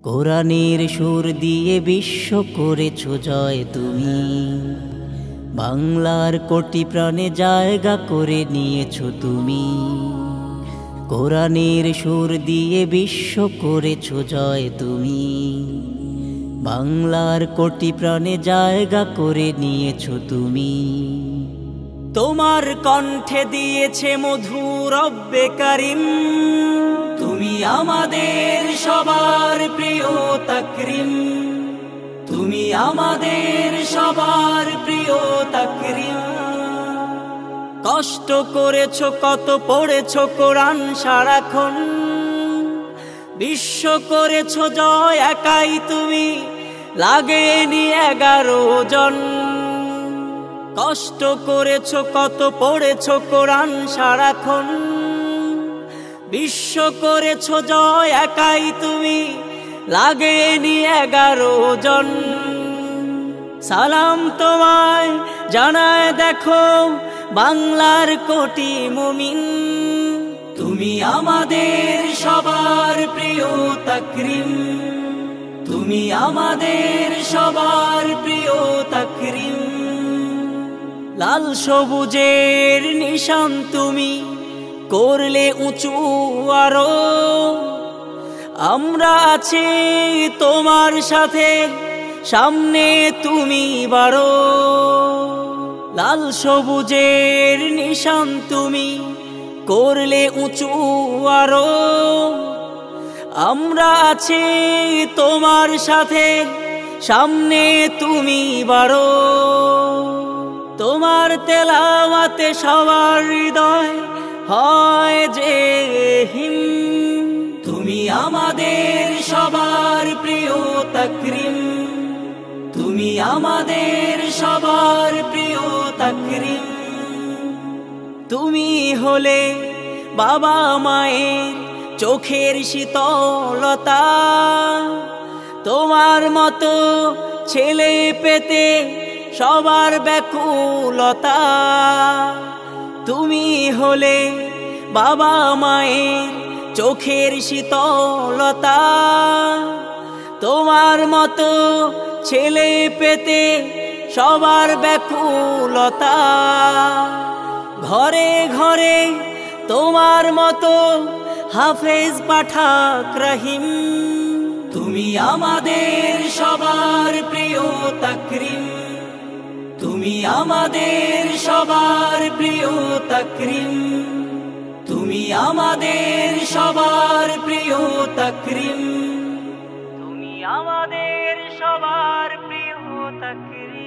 কোরআনের সুর দিয়ে বিশ্ব করেছো জয় তুমি, বাংলার কোটি প্রাণে জায়গা করে নিয়েছো তুমি। কোরআনের সুর দিয়ে বিশ্ব করেছো জয় তুমি, বাংলার কোটি প্রাণে জায়গা করে নিয়েছো তুমি। তোমার কণ্ঠে দিয়েছে মধুর রব্বে কারিম, তুমি আমাদের সবার প্রিয় তাকরিম, তুমি আমাদের সবার প্রিয় তাকরিম। কষ্ট করেছো কত, পড়েছো কোরআন সারাক্ষণ, বিশ্ব করেছো জয় একাই তুমি, লাগেনি 11 জন। কষ্ট করেছো কত, পড়েছো কোরআন সারাক্ষণ, বিশ্ব করেছো জয় একাই তুমি, লাগেনি 11 জন। সালাম তোমায় জানায় দেখো বাংলার কোটি মুমিন, তুমি আমাদের সবার প্রিয় তাকরিম, তুমি আমাদের সবার প্রিয় তাকরিম। লাল সবুজের নিশান তুমি করলে উঁচু আরো, আমরা আছি তোমার সাথে, সামনে তুমি বাড়ো। লাল সবুজের নিশান তুমি করলে উঁচু আরো, আমরা আছি তোমার সাথে, সামনে তুমি বাড়ো। তোমার তেলাওয়াতে সবার হৃদয় হয় যে হিম, তুমি আমাদের সবার প্রিয় তাকরিম, তুমি আমাদের সবার প্রিয় তাকরিম। তুমি হলে বাবা মায়ের চোখের শীতলতা, তোমার মতো ছেলে পেতে সবার ব্যাকুলতা। তুমি হলে বাবা মায়ের চোখের শীতলতা, তোমার মতো ছেলে পেতে সবার ব্যাকুলতা। ঘরে ঘরে তোমার মতো হাফেজ পাঠাক রহিম, তুমি আমাদের সবার প্রিয় তাকরিম, তুমি আমাদের সবার প্রিয় তাকরিম, তুমি আমাদের সবার প্রিয় তাকরিম, তুমি আমাদের সবার প্রিয় তাকরিম।